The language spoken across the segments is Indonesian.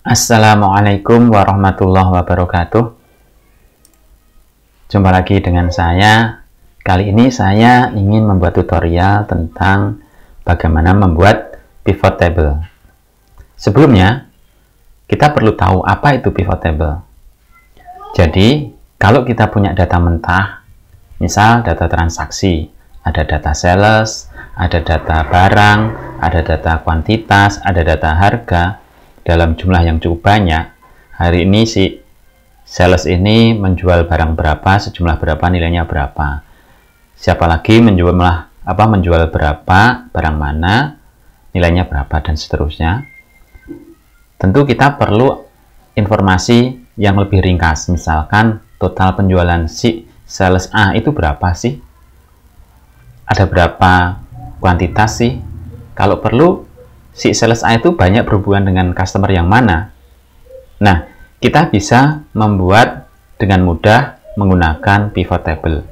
Assalamualaikum warahmatullahi wabarakatuh. Jumpa lagi dengan saya. Kali ini saya ingin membuat tutorial tentang bagaimana membuat pivot table. Sebelumnya, kita perlu tahu apa itu pivot table. Jadi, kalau kita punya data mentah, misal data transaksi, ada data sales, ada data barang, ada data kuantitas, ada data harga, dalam jumlah yang cukup banyak. Hari ini si sales ini menjual barang berapa, sejumlah berapa, nilainya berapa. Siapa lagi menjual berapa, barang mana, nilainya berapa, dan seterusnya. Tentu kita perlu informasi yang lebih ringkas. Misalkan total penjualan si sales A itu berapa sih? Ada berapa kuantitas sih? Kalau perlu, si sales A itu banyak berhubungan dengan customer yang mana? Nah, kita bisa membuat dengan mudah menggunakan pivot table.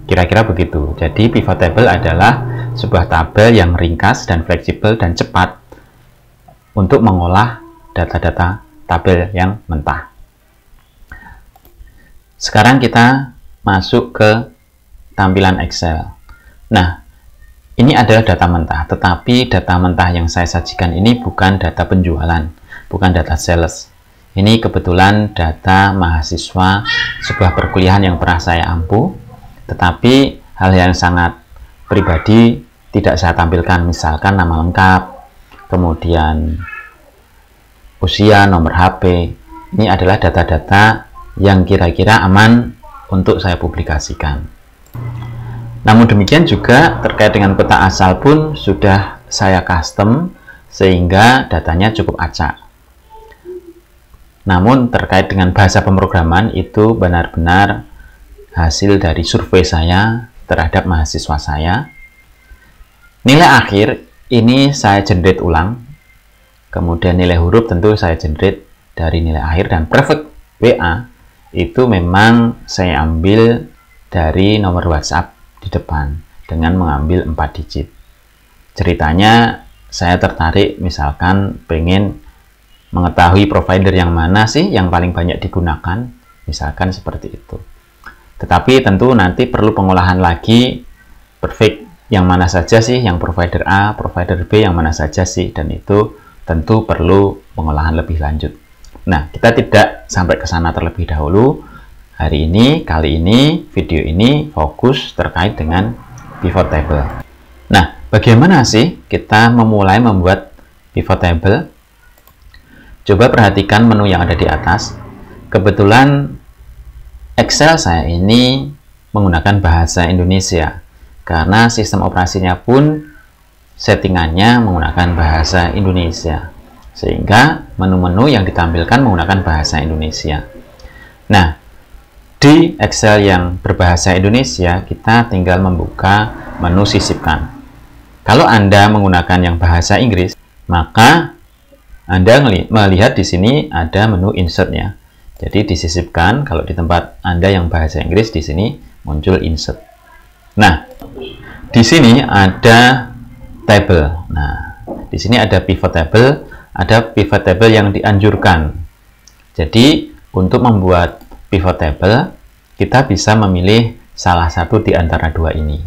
Kira-kira begitu. Jadi, pivot table adalah sebuah tabel yang ringkas dan fleksibel dan cepat untuk mengolah data-data tabel yang mentah. Sekarang kita masuk ke tampilan Excel. Nah, ini adalah data mentah, tetapi data mentah yang saya sajikan ini bukan data penjualan, bukan data sales. Ini kebetulan data mahasiswa sebuah perkuliahan yang pernah saya ampu, tetapi hal yang sangat pribadi tidak saya tampilkan, misalkan nama lengkap, kemudian usia, nomor HP. Ini adalah data-data yang kira-kira aman untuk saya publikasikan. Namun demikian juga terkait dengan peta asal pun sudah saya custom sehingga datanya cukup acak. Namun terkait dengan bahasa pemrograman itu benar-benar hasil dari survei saya terhadap mahasiswa saya. Nilai akhir ini saya generate ulang. Kemudian nilai huruf tentu saya generate dari nilai akhir, dan prefix WA itu memang saya ambil dari nomor WhatsApp di depan dengan mengambil 4 digit. Ceritanya saya tertarik, misalkan pengen mengetahui provider yang mana sih yang paling banyak digunakan, misalkan seperti itu. Tetapi tentu nanti perlu pengolahan lagi, perfect yang mana saja sih, yang provider A, provider B yang mana saja sih, dan itu tentu perlu pengolahan lebih lanjut. Nah, kita tidak sampai ke sana terlebih dahulu. Hari ini, kali ini, video ini fokus terkait dengan pivot table. Nah, bagaimana sih kita memulai membuat pivot table? Coba perhatikan menu yang ada di atas. Kebetulan Excel saya ini menggunakan bahasa Indonesia, karena sistem operasinya pun settingannya menggunakan bahasa Indonesia, sehingga menu-menu yang ditampilkan menggunakan bahasa Indonesia. Nah, di Excel yang berbahasa Indonesia, kita tinggal membuka menu sisipkan. Kalau Anda menggunakan yang bahasa Inggris, maka Anda melihat di sini ada menu insert-nya. Jadi disisipkan, kalau di tempat Anda yang bahasa Inggris, di sini muncul insert. Nah, di sini ada table. Nah, di sini ada pivot table yang dianjurkan. Jadi, untuk membuat pivot table, kita bisa memilih salah satu di antara dua ini.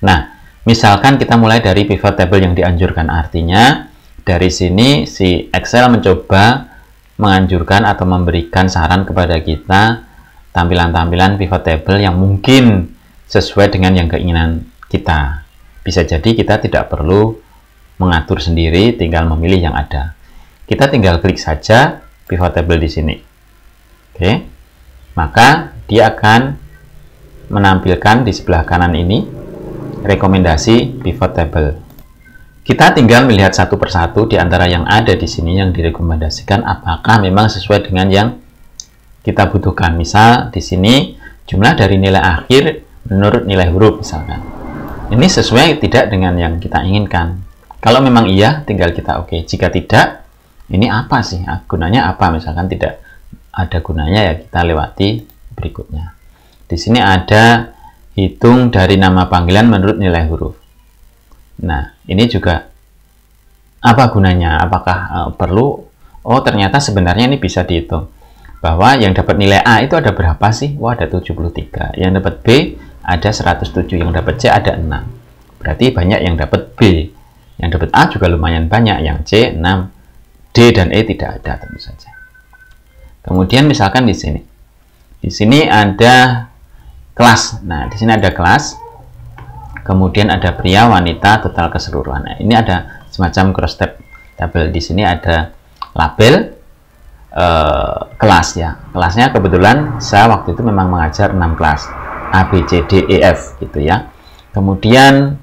Nah, misalkan kita mulai dari pivot table yang dianjurkan, artinya dari sini si Excel mencoba menganjurkan atau memberikan saran kepada kita tampilan-tampilan pivot table yang mungkin sesuai dengan yang keinginan kita. Bisa jadi kita tidak perlu mengatur sendiri, tinggal memilih yang ada. Kita tinggal klik saja pivot table di sini. Oke. Maka dia akan menampilkan di sebelah kanan ini rekomendasi pivot table. Kita tinggal melihat satu persatu di antara yang ada di sini yang direkomendasikan apakah memang sesuai dengan yang kita butuhkan. Misal di sini jumlah dari nilai akhir menurut nilai huruf misalkan. Ini sesuai tidak dengan yang kita inginkan. Kalau memang iya, tinggal kita oke. Jika tidak, ini apa sih? Gunanya apa? Misalkan tidak ada gunanya, ya kita lewati berikutnya. Di sini ada hitung dari nama panggilan menurut nilai huruf. Nah, ini juga apa gunanya? Apakah perlu oh ternyata sebenarnya ini bisa dihitung. Bahwa yang dapat nilai A itu ada berapa sih? Wah, ada 73. Yang dapat B ada 107. Yang dapat C ada 6. Berarti banyak yang dapat B. Yang dapat A juga lumayan banyak. Yang C 6. D dan E tidak ada tentu saja. Kemudian misalkan di sini. Di sini ada kelas. Nah, di sini ada kelas. Kemudian ada pria, wanita, total keseluruhan. Nah, ini ada semacam cross tabel. Di sini ada label kelas ya. Kelasnya kebetulan saya waktu itu memang mengajar 6 kelas A, B, C, D, E, F gitu ya. Kemudian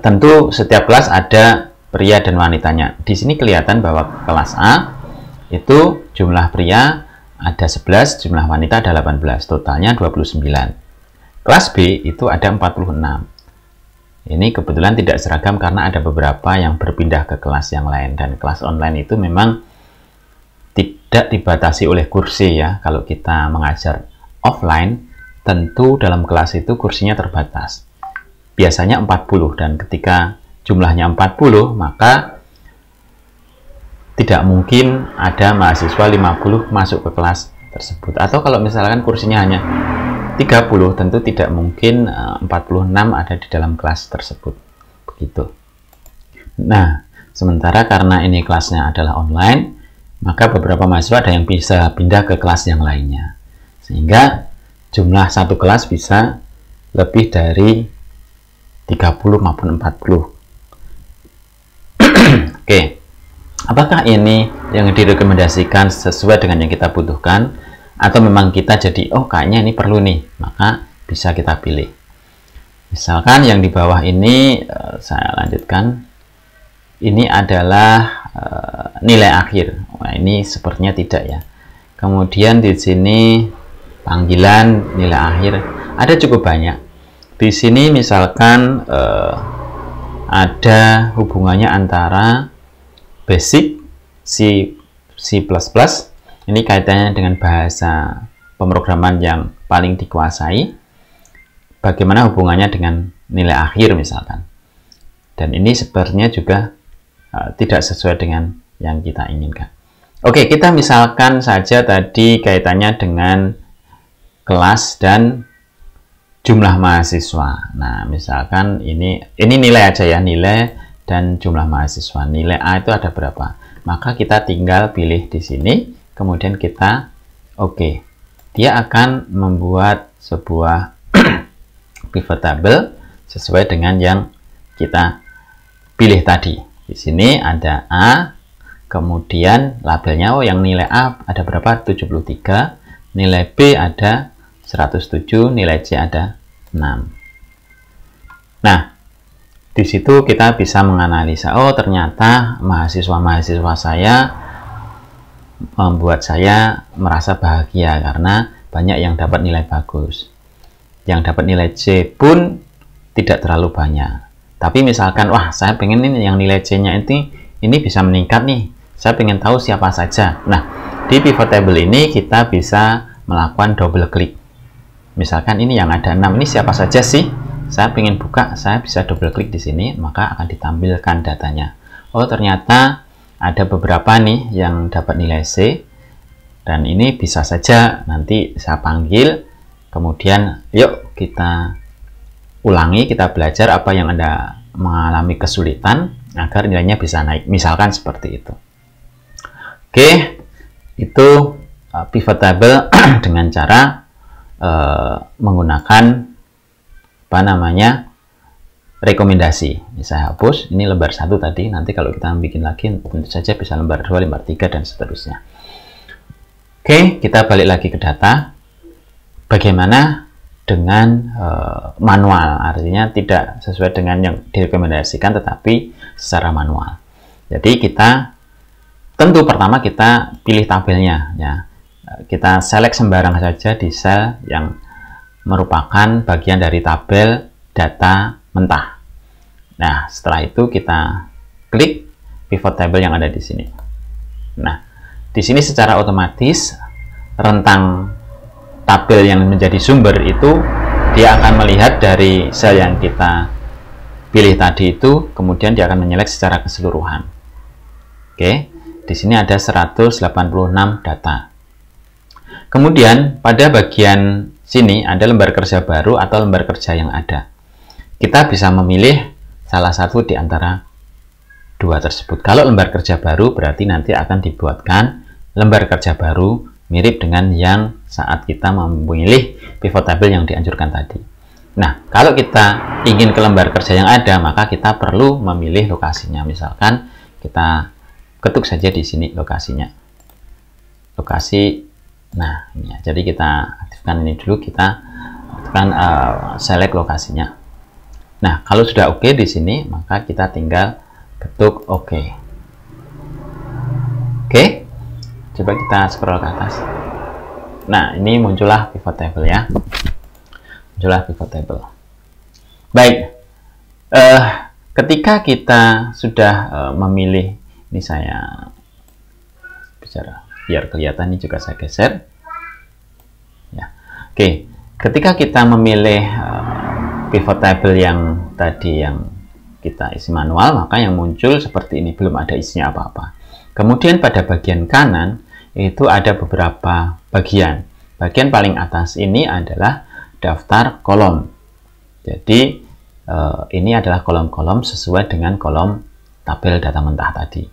tentu setiap kelas ada pria dan wanitanya. Di sini kelihatan bahwa kelas A itu jumlah pria ada 11, jumlah wanita ada 18, totalnya 29. Kelas B itu ada 46. Ini kebetulan tidak seragam karena ada beberapa yang berpindah ke kelas yang lain, dan kelas online itu memang tidak dibatasi oleh kursi ya. Kalau kita mengajar offline, tentu dalam kelas itu kursinya terbatas. Biasanya 40, dan ketika jumlahnya 40, maka tidak mungkin ada mahasiswa 50 masuk ke kelas tersebut. Atau kalau misalkan kursinya hanya 30, tentu tidak mungkin 46 ada di dalam kelas tersebut. Begitu. Nah, sementara karena ini kelasnya adalah online, maka beberapa mahasiswa ada yang bisa pindah ke kelas yang lainnya. Sehingga jumlah satu kelas bisa lebih dari 30 maupun 40. Oke. Apakah ini yang direkomendasikan sesuai dengan yang kita butuhkan? Atau memang kita jadi, oh kayaknya ini perlu nih, maka bisa kita pilih. Misalkan yang di bawah ini, saya lanjutkan. Ini adalah nilai akhir. Nah, ini sepertinya tidak ya. Kemudian di sini panggilan nilai akhir ada cukup banyak. Di sini misalkan ada hubungannya antara basic C++. Ini kaitannya dengan bahasa pemrograman yang paling dikuasai. Bagaimana hubungannya dengan nilai akhir misalkan. Dan ini sebenarnya juga tidak sesuai dengan yang kita inginkan. Oke, kita misalkan saja tadi kaitannya dengan kelas dan jumlah mahasiswa. Nah, misalkan ini nilai aja ya, nilai dan jumlah mahasiswa. Nilai A itu ada berapa? Maka kita tinggal pilih di sini, kemudian kita oke. Dia akan membuat sebuah pivot table sesuai dengan yang kita pilih tadi. Di sini ada A, kemudian labelnya, oh yang nilai A ada berapa? 73, nilai B ada 107, nilai C ada 6. Nah, di situ kita bisa menganalisa, oh ternyata mahasiswa-mahasiswa saya membuat saya merasa bahagia karena banyak yang dapat nilai bagus. Yang dapat nilai C pun tidak terlalu banyak. Tapi misalkan, wah saya pengen ini yang nilai C-nya ini bisa meningkat nih. Saya pengen tahu siapa saja. Nah, di pivot table ini kita bisa melakukan double klik. Misalkan ini yang ada 6, ini siapa saja sih? Saya pengen buka, saya bisa double klik di sini, maka akan ditampilkan datanya. Oh ternyata ada beberapa nih yang dapat nilai C. Dan ini bisa saja nanti saya panggil. Kemudian yuk kita ulangi, kita belajar apa yang Anda mengalami kesulitan agar nilainya bisa naik, misalkan seperti itu. Oke, itu pivot table dengan cara menggunakan apa namanya rekomendasi. Ini saya hapus, ini lembar 1 tadi, nanti kalau kita bikin lagi tentu saja bisa lembar 2, lembar 3 dan seterusnya. Oke, kita balik lagi ke data. Bagaimana dengan manual, artinya tidak sesuai dengan yang direkomendasikan tetapi secara manual. Jadi kita tentu pertama kita pilih tabelnya ya. Kita select sembarang saja di sel yang merupakan bagian dari tabel data mentah. Nah, setelah itu kita klik pivot table yang ada di sini. Nah, di sini secara otomatis rentang tabel yang menjadi sumber itu dia akan melihat dari sel yang kita pilih tadi itu, kemudian dia akan menyelek secara keseluruhan. Oke, Di sini ada 186 data. Kemudian pada bagian sini ada lembar kerja baru atau lembar kerja yang ada. Kita bisa memilih salah satu di antara dua tersebut. Kalau lembar kerja baru berarti nanti akan dibuatkan lembar kerja baru mirip dengan yang saat kita memilih pivot table yang dianjurkan tadi. Nah, kalau kita ingin ke lembar kerja yang ada, maka kita perlu memilih lokasinya. Misalkan kita ketuk saja di sini lokasinya. Lokasi, nah ini ya. Jadi kita aktifkan ini dulu, kita aktifkan select lokasinya. Nah, kalau sudah oke di sini, maka kita tinggal ketuk oke. Oke, coba kita scroll ke atas. Nah, ini muncullah pivot table ya. Muncullah pivot table. Baik, ketika kita sudah memilih, ini saya bicara biar kelihatan, ini juga saya geser ya. Oke, ketika kita memilih pivot table yang tadi yang kita isi manual, maka yang muncul seperti ini, belum ada isinya apa-apa. Kemudian pada bagian kanan itu ada beberapa bagian. Bagian paling atas ini adalah daftar kolom. Jadi ini adalah kolom-kolom sesuai dengan kolom tabel data mentah tadi.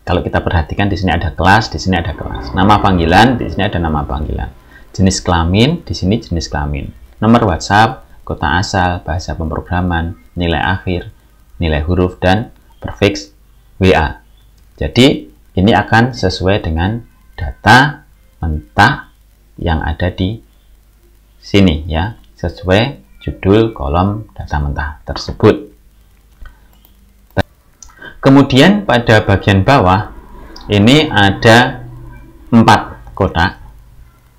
Kalau kita perhatikan di sini ada kelas, di sini ada kelas. Nama panggilan, di sini ada nama panggilan. Jenis kelamin, di sini jenis kelamin. Nomor WhatsApp, kota asal, bahasa pemrograman, nilai akhir, nilai huruf, dan prefix WA. Jadi ini akan sesuai dengan data mentah yang ada di sini ya, sesuai judul kolom data mentah tersebut. Kemudian pada bagian bawah ini ada 4 kotak,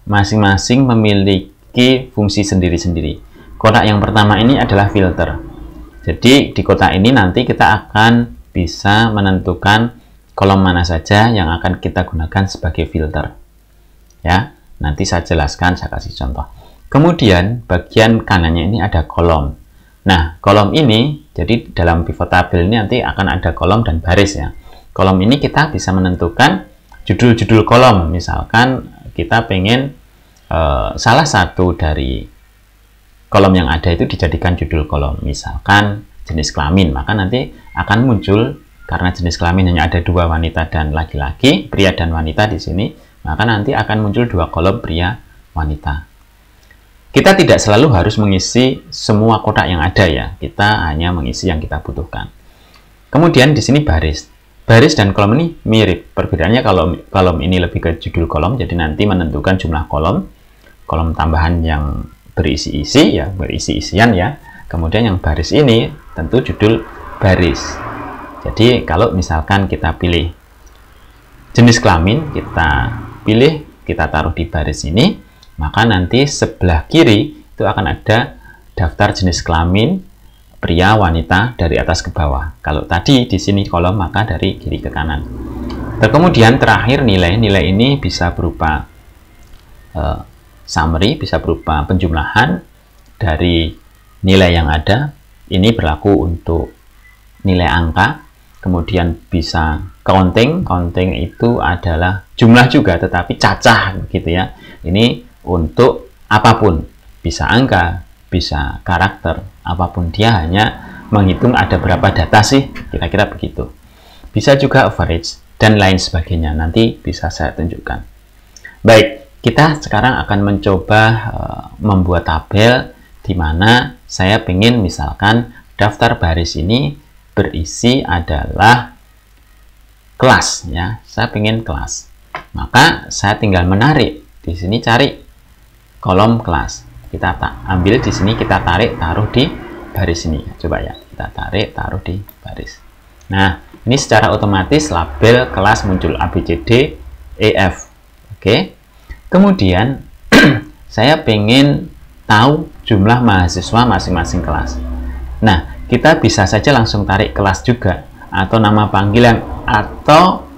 masing-masing memiliki fungsi sendiri-sendiri. Kotak yang pertama ini adalah filter. Jadi di kotak ini nanti kita akan bisa menentukan kolom mana saja yang akan kita gunakan sebagai filter. Ya, nanti saya jelaskan, saya kasih contoh. Kemudian bagian kanannya ini ada kolom. Nah, kolom ini, jadi dalam pivot table ini nanti akan ada kolom dan baris ya. Kolom ini kita bisa menentukan judul-judul kolom. Misalkan kita pengen salah satu dari kolom yang ada itu dijadikan judul kolom. Misalkan jenis kelamin, maka nanti akan muncul, karena jenis kelamin hanya ada 2, wanita dan laki-laki, pria dan wanita di sini, maka nanti akan muncul 2 kolom pria wanita. Kita tidak selalu harus mengisi semua kotak yang ada ya, kita hanya mengisi yang kita butuhkan. Kemudian di sini baris. Baris dan kolom ini mirip. Perbedaannya kalau kolom ini lebih ke judul kolom, jadi nanti menentukan jumlah kolom. Kolom tambahan yang berisi-isi ya, berisi-isian ya. Kemudian yang baris ini tentu judul baris. Jadi kalau misalkan kita pilih jenis kelamin, kita pilih, kita taruh di baris ini, maka nanti sebelah kiri itu akan ada daftar jenis kelamin pria wanita dari atas ke bawah. Kalau tadi di sini kolom, maka dari kiri ke kanan. Dan kemudian terakhir nilai ini bisa berupa summary, bisa berupa penjumlahan dari nilai yang ada. Ini berlaku untuk nilai angka. Kemudian bisa counting itu adalah jumlah juga, tetapi cacah begitu ya. Ini untuk apapun, bisa angka, bisa karakter, apapun, dia hanya menghitung ada berapa data sih, kira-kira begitu. Bisa juga average dan lain sebagainya, nanti bisa saya tunjukkan. Baik, kita sekarang akan mencoba membuat tabel di mana saya ingin misalkan daftar baris ini berisi adalah kelas ya, saya ingin kelas. Maka saya tinggal menarik di sini, cari kolom kelas, kita ambil di sini, kita tarik, taruh di baris ini. Coba ya, kita tarik, taruh di baris. Nah, ini secara otomatis label kelas muncul ABCD EF. Oke. Kemudian saya pengen tahu jumlah mahasiswa masing-masing kelas. Nah, kita bisa saja langsung tarik kelas juga, atau nama panggilan, atau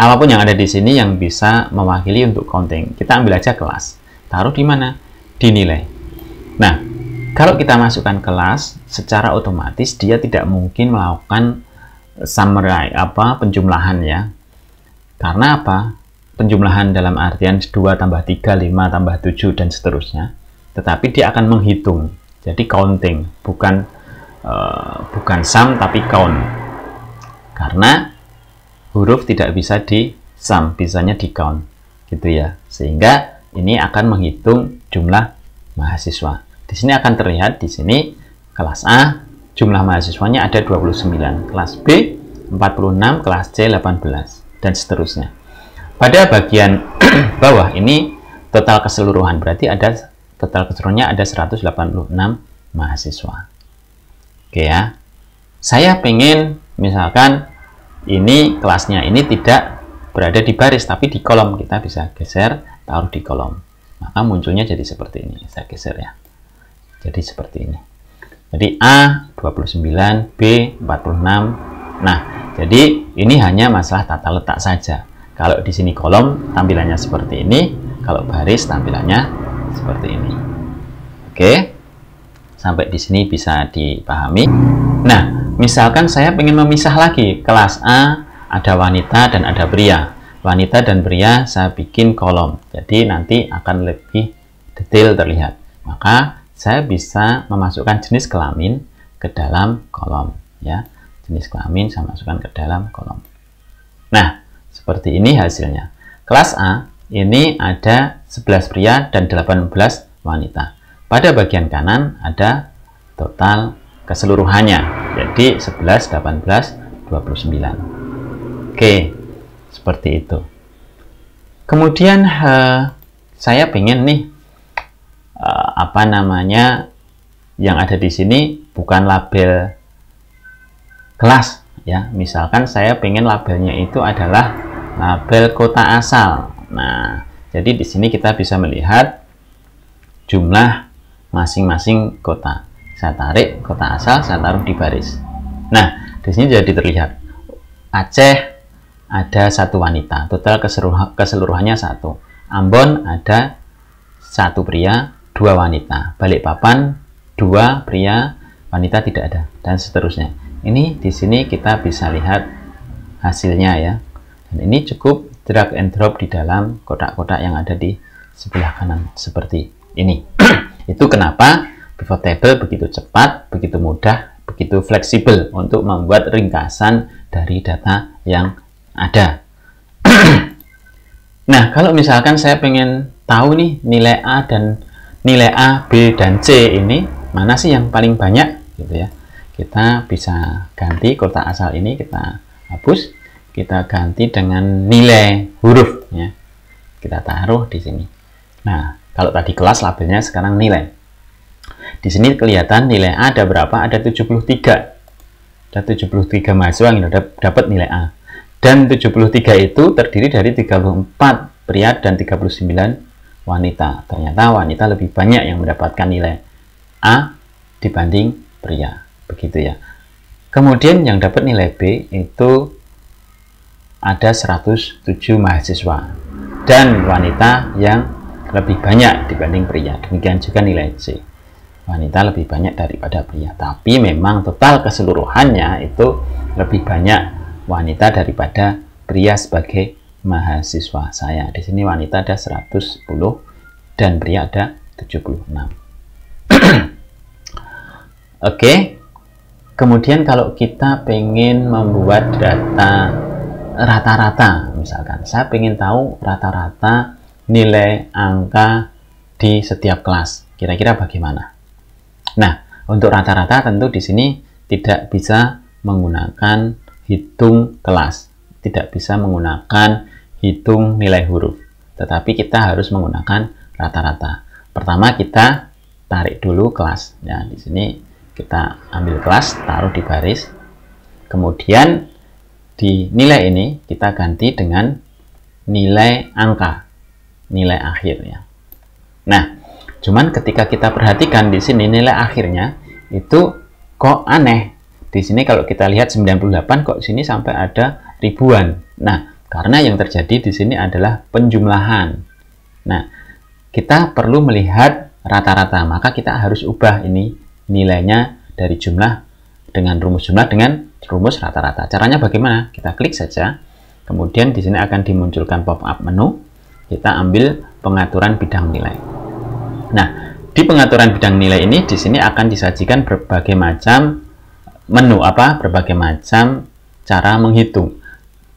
apapun yang ada di sini yang bisa mewakili untuk counting. Kita ambil aja kelas. Taruh di mana? Di nilai. Nah, kalau kita masukkan kelas, secara otomatis dia tidak mungkin melakukan summary penjumlahan ya. Karena apa? Penjumlahan dalam artian 2 tambah 3, 5 tambah 7, dan seterusnya. Tetapi dia akan menghitung. Jadi counting, bukan sum tapi count. Karena huruf tidak bisa di sum, bisanya di count. Gitu ya. Sehingga ini akan menghitung jumlah mahasiswa. Di sini akan terlihat di sini kelas A jumlah mahasiswanya ada 29, kelas B 46, kelas C 18, dan seterusnya. Pada bagian bawah ini total keseluruhan, berarti ada total keseluruhannya ada 186 mahasiswa. Oke ya. Saya pengen misalkan ini kelasnya ini tidak berada di baris tapi di kolom, kita bisa geser taruh di kolom. Maka munculnya jadi seperti ini. Saya geser ya. Jadi seperti ini. Jadi A 29, B 46. Nah, jadi ini hanya masalah tata letak saja. Kalau di sini kolom tampilannya seperti ini, kalau baris tampilannya seperti ini. Oke. Sampai di sini bisa dipahami. Nah, misalkan saya ingin memisah lagi kelas A ada wanita dan ada pria. Wanita dan pria saya bikin kolom. Jadi nanti akan lebih detail terlihat. Maka saya bisa memasukkan jenis kelamin ke dalam kolom ya. Jenis kelamin saya masukkan ke dalam kolom. Nah, seperti ini hasilnya. Kelas A ini ada 11 pria dan 18 wanita. Pada bagian kanan ada total keseluruhannya. Jadi 11, 18, 29. Oke, seperti itu. Kemudian saya pengen nih yang ada di sini bukan label kelas ya. Misalkan saya pengen labelnya itu adalah label kota asal. Nah, jadi di sini kita bisa melihat jumlah masing-masing kota. Saya tarik kota asal, saya taruh di baris. Nah, di sini jadi terlihat Aceh ada 1 wanita, total keseluruhannya 1. Ambon ada 1 pria, 2 wanita. Balikpapan 2 pria, wanita tidak ada, dan seterusnya. Ini di sini kita bisa lihat hasilnya ya. Dan ini cukup drag and drop di dalam kotak-kotak yang ada di sebelah kanan seperti ini. Itu kenapa pivot table begitu cepat, begitu mudah, begitu fleksibel untuk membuat ringkasan dari data yang ada. Nah, kalau misalkan saya pengen tahu nih nilai A, B, dan C ini mana sih yang paling banyak gitu ya. Kita bisa ganti kotak asal ini, kita hapus, kita ganti dengan nilai huruf ya. Kita taruh di sini. Nah, kalau tadi kelas labelnya sekarang nilai. Di sini kelihatan nilai A ada berapa? Ada 73. Ada 73 mahasiswa yang dapat nilai A. Dan 73 itu terdiri dari 34 pria dan 39 wanita. Ternyata wanita lebih banyak yang mendapatkan nilai A dibanding pria. Begitu ya. Kemudian yang dapat nilai B itu ada 107 mahasiswa. Dan wanita yang lebih banyak dibanding pria. Demikian juga nilai C. Wanita lebih banyak daripada pria. Tapi memang total keseluruhannya itu lebih banyak wanita daripada pria sebagai mahasiswa saya. Di sini wanita ada 110 dan pria ada 76. Oke. Kemudian kalau kita pengen membuat data rata-rata, misalkan saya pengen tahu rata-rata nilai angka di setiap kelas. Kira-kira bagaimana? Nah, untuk rata-rata tentu di sini tidak bisa menggunakan hitung kelas, tidak bisa menggunakan hitung nilai huruf, tetapi kita harus menggunakan rata-rata. Pertama kita tarik dulu kelas. Ya, di sini kita ambil kelas, taruh di baris. Kemudian di nilai ini kita ganti dengan nilai angka, nilai akhir ya. Nah, cuman ketika kita perhatikan di sini nilai akhirnya itu kok aneh. Di sini kalau kita lihat 98 kok sini sampai ada ribuan. Nah, karena yang terjadi di sini adalah penjumlahan. Nah, kita perlu melihat rata-rata, maka kita harus ubah ini nilainya dari jumlah dengan rumus jumlah dengan rumus rata-rata. Caranya bagaimana? Kita klik saja. Kemudian di sini akan dimunculkan pop-up menu. Kita ambil pengaturan bidang nilai. Nah, di pengaturan bidang nilai ini di sini akan disajikan berbagai macam menu berbagai macam cara menghitung.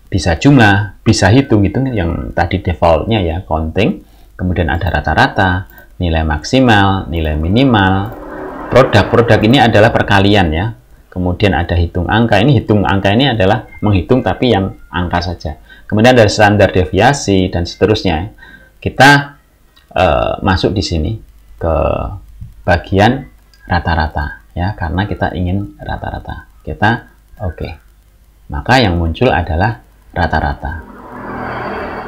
Bisa jumlah, bisa hitung yang tadi defaultnya ya, counting. Kemudian ada rata-rata, nilai maksimal, nilai minimal. Produk ini adalah perkalian ya. Kemudian ada hitung angka. Hitung angka ini adalah menghitung tapi yang angka saja. Kemudian ada standar deviasi dan seterusnya. Kita masuk di sini ke bagian rata-rata ya, karena kita ingin rata-rata. Kita oke. Maka yang muncul adalah rata-rata.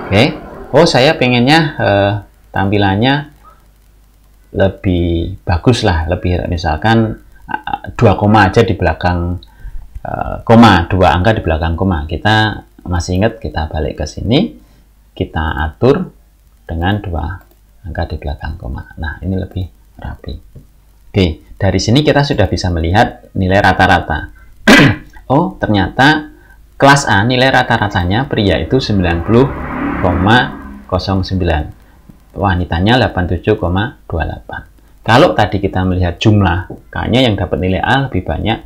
Oke. Oh, saya pengennya tampilannya lebih bagus lah, lebih misalkan 2 koma aja di belakang koma, 2 angka di belakang koma. Kita masih ingat, kita balik ke sini, kita atur dengan 2 angka di belakang koma. Nah, ini lebih rapi. Oke, dari sini kita sudah bisa melihat nilai rata-rata. Oh, ternyata kelas A nilai rata-ratanya pria itu 90,09. Wanitanya 87,28. Kalau tadi kita melihat jumlah, kayaknya yang dapat nilai A lebih banyak,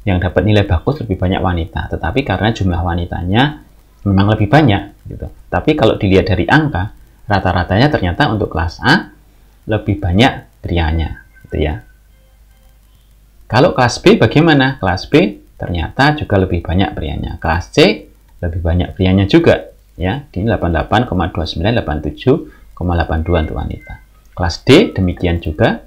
yang dapat nilai bagus lebih banyak wanita. Tetapi karena jumlah wanitanya memang lebih banyak, gitu. Tapi kalau dilihat dari angka, rata-ratanya ternyata untuk kelas A lebih banyak prianya, gitu ya. Kalau kelas B bagaimana? Kelas B ternyata juga lebih banyak prianya. Kelas C lebih banyak prianya juga, ya. Di 88,29, 87,82 untuk wanita. Kelas D demikian juga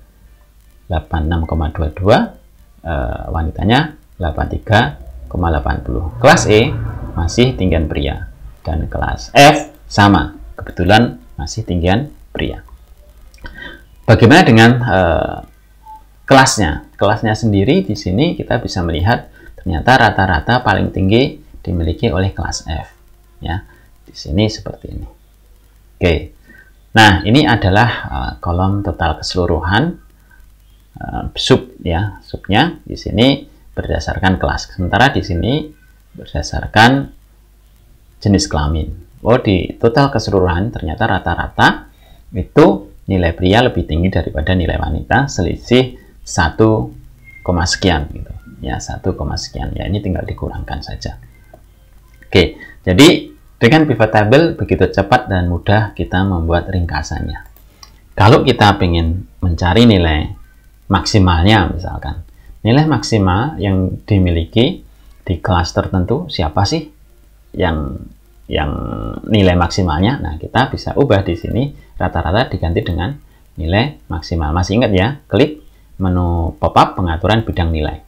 86,22, wanitanya 83,80. Kelas E masih tinggian pria, dan kelas F sama, kebetulan masih tinggian pria. Bagaimana dengan kelasnya? Kelasnya sendiri di sini kita bisa melihat ternyata rata-rata paling tinggi dimiliki oleh kelas F, ya. Di sini seperti ini. Oke. Nah, ini adalah kolom total keseluruhan sub ya, subnya di sini berdasarkan kelas. Sementara di sini berdasarkan jenis kelamin. Oh, di total keseluruhan ternyata rata-rata itu nilai pria lebih tinggi daripada nilai wanita, selisih 1, sekian gitu. Ya, 1, sekian. Ya, ini tinggal dikurangkan saja. Oke, jadi dengan pivot table begitu cepat dan mudah kita membuat ringkasannya. Kalau kita ingin mencari nilai maksimalnya, misalkan nilai maksimal yang dimiliki di kelas tertentu siapa sih yang nilai maksimalnya? Nah, kita bisa ubah di sini rata-rata diganti dengan nilai maksimal. Masih ingat ya? Klik menu pop-up pengaturan bidang nilai.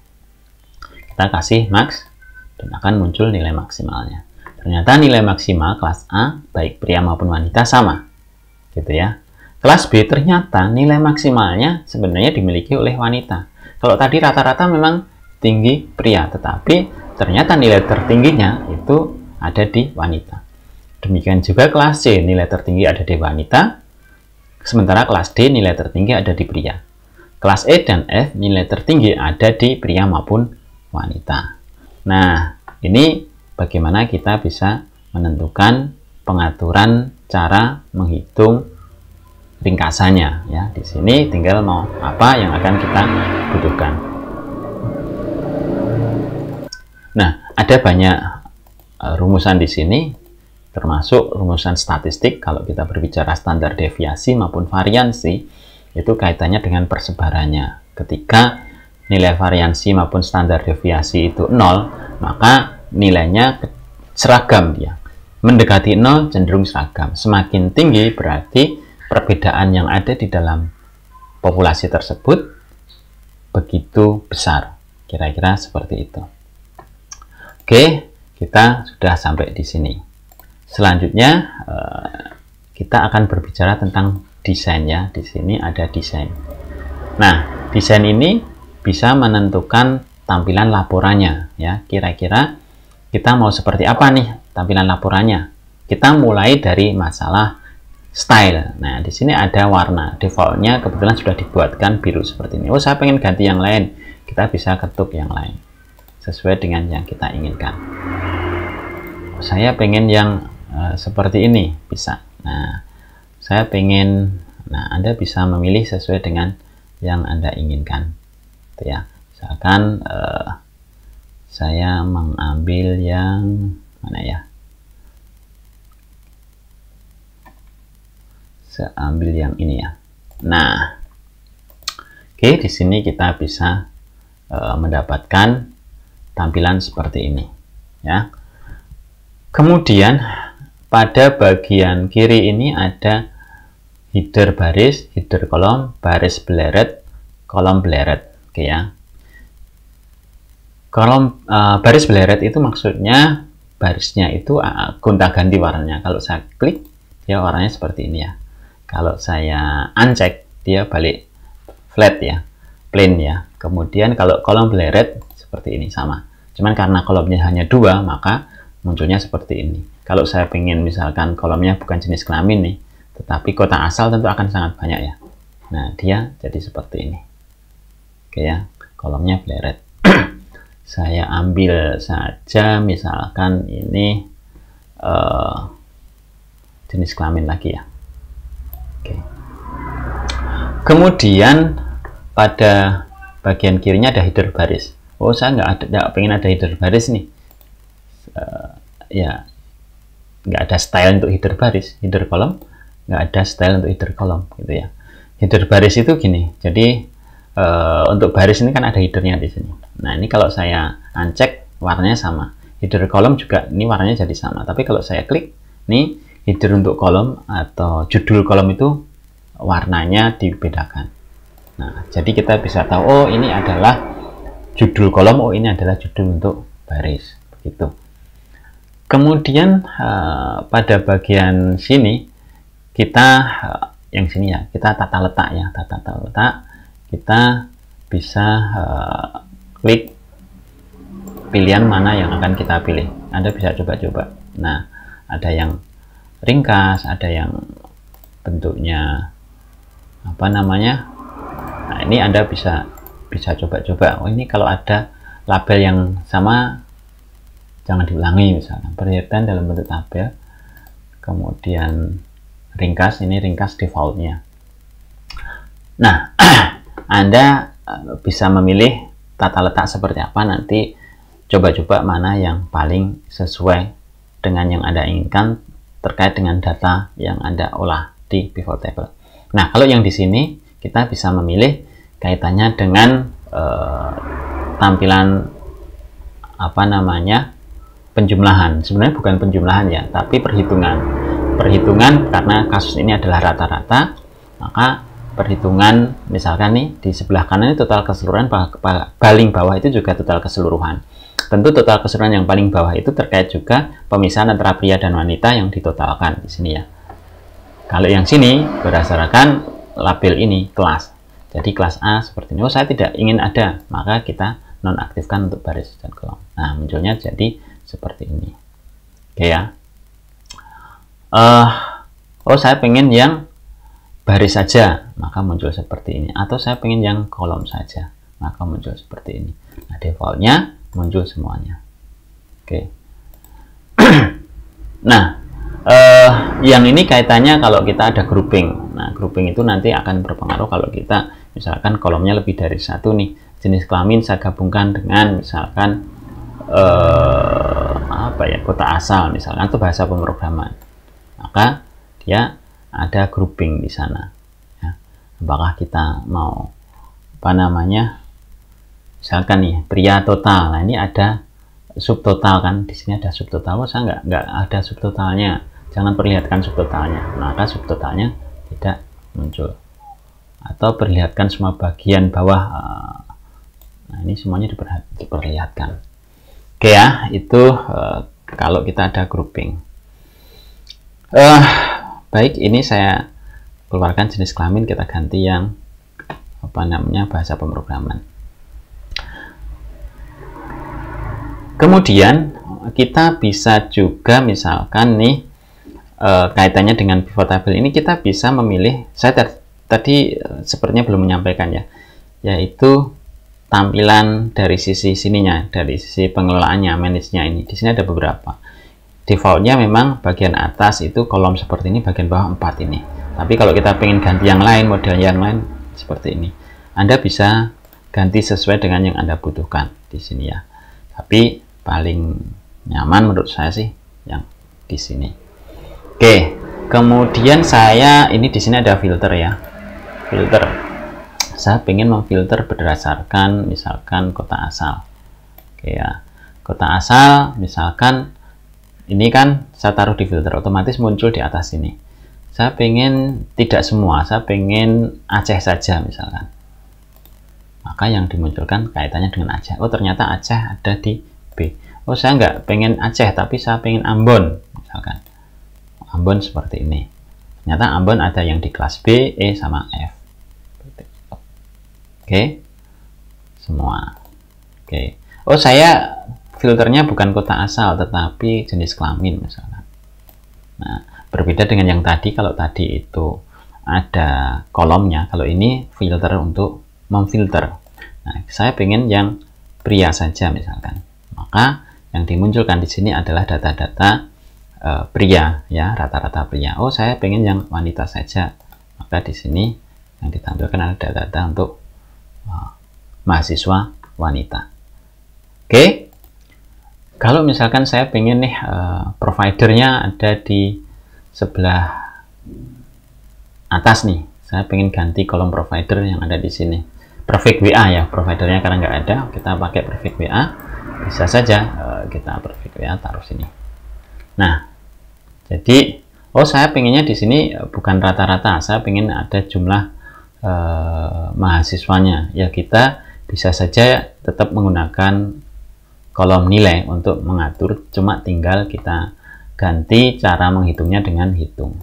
Kita kasih max dan akan muncul nilai maksimalnya. Ternyata nilai maksimal kelas A, baik pria maupun wanita, sama. Gitu ya. Kelas B ternyata nilai maksimalnya sebenarnya dimiliki oleh wanita. Kalau tadi rata-rata memang tinggi pria, tetapi ternyata nilai tertingginya itu ada di wanita. Demikian juga kelas C, nilai tertinggi ada di wanita, sementara kelas D nilai tertinggi ada di pria. Kelas E dan F nilai tertinggi ada di pria maupun wanita. Nah, ini bagaimana kita bisa menentukan pengaturan cara menghitung ringkasannya ya. Di sini tinggal mau apa yang akan kita butuhkan. Nah, ada banyak rumusan di sini, termasuk rumusan statistik. Kalau kita berbicara standar deviasi maupun variansi, itu kaitannya dengan persebarannya. Ketika nilai variansi maupun standar deviasi itu 0, maka nilainya seragam dia. Mendekati 0 cenderung seragam. Semakin tinggi berarti perbedaan yang ada di dalam populasi tersebut begitu besar. Kira-kira seperti itu. Oke, kita sudah sampai di sini. Selanjutnya kita akan berbicara tentang desain ya. Di sini ada desain. Nah, desain ini bisa menentukan tampilan laporannya ya. Kira-kira kita mau seperti apa nih tampilan laporannya? Kita mulai dari masalah style. Nah, di sini ada warna. Defaultnya kebetulan sudah dibuatkan biru seperti ini. Oh, saya pengen ganti yang lain. Kita bisa ketuk yang lain sesuai dengan yang kita inginkan. saya pengen yang seperti ini, bisa. Nah, saya pengen, nah Anda bisa memilih sesuai dengan yang Anda inginkan, gitu ya. Misalkan saya mengambil yang mana ya? Saya ambil yang ini ya. Nah, oke, di sini kita bisa mendapatkan tampilan seperti ini, ya. Kemudian pada bagian kiri ini ada header baris, header kolom, baris beleret, kolom beleret, oke ya. Kolom baris beleret itu maksudnya barisnya itu gonta-ganti warnanya. Kalau saya klik, dia warnanya seperti ini ya. Kalau saya uncheck, dia balik flat ya, plain ya. Kemudian kalau kolom beleret seperti ini, sama. Cuman karena kolomnya hanya 2, maka munculnya seperti ini. Kalau saya pengen misalkan kolomnya bukan jenis kelamin nih, tetapi kota asal, tentu akan sangat banyak ya. Nah, dia jadi seperti ini. Oke ya, kolomnya beleret. Saya ambil saja misalkan ini jenis kelamin lagi ya. Oke. Kemudian pada bagian kirinya ada header baris. Oh, saya nggak pengen ada header baris nih. Ya, nggak ada style untuk header baris, header kolom nggak ada style untuk header kolom, gitu ya. Header baris itu gini. Jadi untuk baris ini kan ada headernya di sini. Nah, ini kalau saya uncheck, warnanya sama. Header kolom juga ini warnanya jadi sama. Tapi kalau saya klik, nih header untuk kolom atau judul kolom itu warnanya dibedakan. Nah, jadi kita bisa tahu, oh ini adalah judul kolom, oh ini adalah judul untuk baris, begitu. Kemudian pada bagian sini kita yang sini ya, kita tata letak ya, tata letak. Kita bisa klik pilihan mana yang akan kita pilih. Anda bisa coba-coba. Nah, ada yang ringkas, ada yang bentuknya apa namanya. Nah, ini Anda bisa coba-coba. Oh, ini kalau ada label yang sama jangan diulangi, misalkan perhatian dalam bentuk tabel. Kemudian ringkas, ini ringkas defaultnya. Nah, Anda bisa memilih tata letak seperti apa, nanti coba-coba mana yang paling sesuai dengan yang Anda inginkan terkait dengan data yang Anda olah di pivot table. Nah, kalau yang di sini kita bisa memilih kaitannya dengan tampilan apa namanya, penjumlahan. Sebenarnya bukan penjumlahan ya, tapi perhitungan karena kasus ini adalah rata-rata, maka perhitungan misalkan nih di sebelah kanan ini total keseluruhan, paling bawah itu juga total keseluruhan. Tentu total keseluruhan yang paling bawah itu terkait juga pemisahan antara pria dan wanita yang ditotalkan di sini ya. Kalau yang sini berdasarkan label ini kelas. Jadi kelas A seperti ini. Oh, saya tidak ingin ada, maka kita nonaktifkan untuk baris dan kolom. Nah, munculnya jadi seperti ini. Oke ya. Oh, saya pengen yang baris saja, maka muncul seperti ini. Atau saya pengen yang kolom saja, maka muncul seperti ini. Nah, defaultnya muncul semuanya. Oke. Nah, yang ini kaitannya kalau kita ada grouping. Nah, grouping itu nanti akan berpengaruh kalau kita misalkan kolomnya lebih dari satu nih. Jenis kelamin saya gabungkan dengan misalkan apa ya, kota asal misalkan, itu bahasa pemrograman. Maka dia ada grouping di sana. Ya. Apakah kita mau apa namanya? Misalkan nih pria total. Nah, ini ada subtotal kan? Di sini ada subtotal. Oh, saya nggak ada subtotalnya. Jangan perlihatkan subtotalnya. Maka subtotalnya tidak muncul. Atau perlihatkan semua bagian bawah. Nah, ini semuanya diperlihatkan. Oke ya, itu kalau kita ada grouping. Baik, ini saya keluarkan jenis kelamin, kita ganti yang apa namanya, bahasa pemrograman. Kemudian kita bisa juga misalkan nih kaitannya dengan pivot table ini, kita bisa memilih, saya tadi sepertinya belum menyampaikan ya, yaitu tampilan dari sisi sininya, dari sisi pengelolaannya, manage-nya ini. Di sini ada beberapa. defaultnya memang bagian atas itu kolom seperti ini, bagian bawah 4 ini. Tapi kalau kita pengen ganti yang lain, model yang lain seperti ini, Anda bisa ganti sesuai dengan yang Anda butuhkan di sini ya. Tapi paling nyaman menurut saya sih yang di sini. Oke, kemudian saya ini di sini ada filter ya. Filter. Saya ingin memfilter berdasarkan misalkan kota asal. Oke ya. Kota asal misalkan ini kan saya taruh di filter, otomatis muncul di atas sini. Saya pengen tidak semua, saya pengen Aceh saja misalkan. Maka yang dimunculkan kaitannya dengan Aceh. Oh ternyata Aceh ada di B. Oh saya nggak pengen Aceh, tapi saya pengen Ambon misalkan. Ambon seperti ini. Ternyata Ambon ada yang di kelas B, E sama F. Oke, semua. Oke. Oh saya filternya bukan kota asal, tetapi jenis kelamin misalkan. Nah, berbeda dengan yang tadi. Kalau tadi itu ada kolomnya, kalau ini filter untuk memfilter. Nah, saya pengen yang pria saja misalkan. Maka yang dimunculkan di sini adalah data-data pria ya, rata-rata pria. Oh, saya pengen yang wanita saja. Maka di sini yang ditampilkan adalah data-data untuk mahasiswa wanita. Oke. Kalau misalkan saya pengen nih providernya ada di sebelah atas nih, saya pengen ganti kolom provider yang ada di sini. Perfect WA ya, providernya karena nggak ada, kita pakai Perfect WA. Bisa saja kita Perfect WA taruh sini. Nah, jadi saya pengennya di sini bukan rata-rata, saya pengen ada jumlah mahasiswanya. Ya kita bisa saja tetap menggunakan kolom nilai untuk mengatur, cuma tinggal kita ganti cara menghitungnya dengan hitung.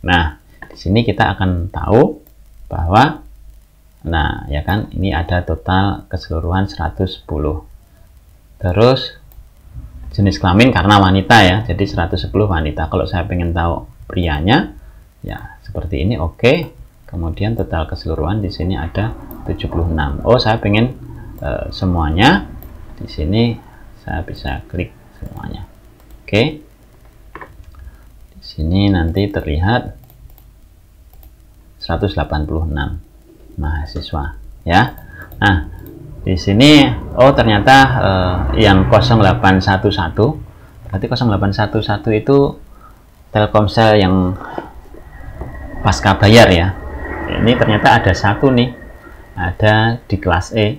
Nah, di sini kita akan tahu bahwa nah, ya kan ini ada total keseluruhan 110. Terus jenis kelamin karena wanita ya, jadi 110 wanita. Kalau saya pengen tahu prianya ya seperti ini, oke. Kemudian total keseluruhan di sini ada 76. Oh, saya pengen semuanya. Di sini saya bisa klik semuanya. Oke. Di sini nanti terlihat 186 mahasiswa ya. Nah, di sini ternyata yang 0811 berarti 0811 itu Telkomsel yang pasca bayar ya. Ini ternyata ada satu nih, ada di kelas E,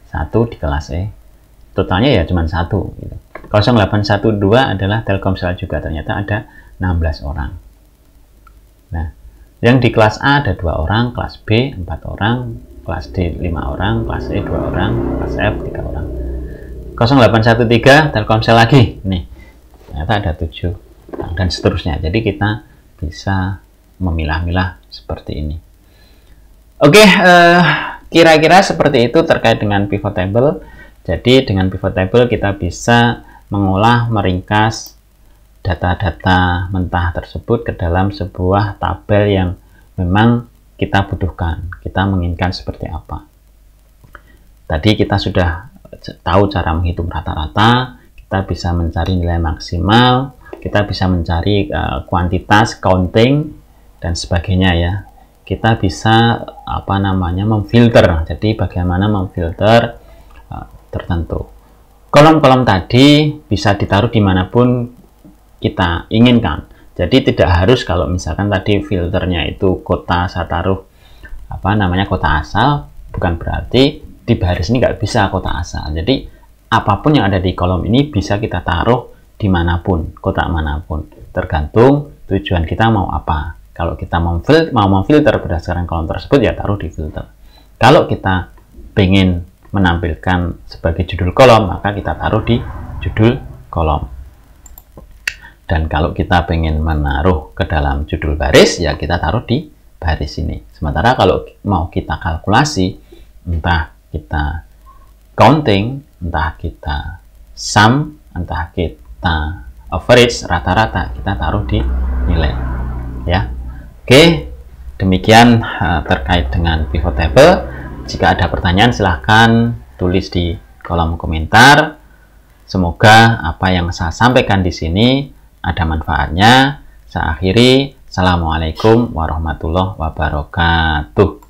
satu di kelas E. Totalnya ya cuma satu gitu. 0812 adalah Telkomsel juga, ternyata ada 16 orang. Nah, yang di kelas A ada 2 orang, kelas B 4 orang, kelas D 5 orang, kelas E 2 orang, kelas F 3 orang. 0813 Telkomsel lagi nih, ternyata ada 7 dan seterusnya. Jadi kita bisa memilah-milah seperti ini. Oke, kira-kira seperti itu terkait dengan pivot table. Jadi dengan pivot table kita bisa mengolah, meringkas data-data mentah tersebut ke dalam sebuah tabel yang memang kita butuhkan, kita menginginkan seperti apa. Tadi kita sudah tahu cara menghitung rata-rata, kita bisa mencari nilai maksimal, kita bisa mencari kuantitas, counting, dan sebagainya ya. Kita bisa memfilter. Jadi bagaimana memfilter tertentu. Kolom-kolom tadi bisa ditaruh dimanapun kita inginkan. Jadi tidak harus kalau misalkan tadi filternya itu kota, saya taruh kota asal, bukan berarti di baris ini nggak bisa kota asal. Jadi apapun yang ada di kolom ini bisa kita taruh dimanapun, kota manapun, tergantung tujuan kita mau apa. Kalau kita mau memfilter berdasarkan kolom tersebut ya taruh di filter. Kalau kita pengen menampilkan sebagai judul kolom, maka kita taruh di judul kolom. Dan kalau kita pengen menaruh ke dalam judul baris, ya kita taruh di baris ini. Sementara kalau mau kita kalkulasi, entah kita counting, entah kita sum, entah kita average, rata-rata, kita taruh di nilai. Ya, oke, demikian terkait dengan pivot table. Jika ada pertanyaan silahkan tulis di kolom komentar. Semoga apa yang saya sampaikan di sini ada manfaatnya. Saya akhiri. Assalamualaikum warahmatullahi wabarakatuh.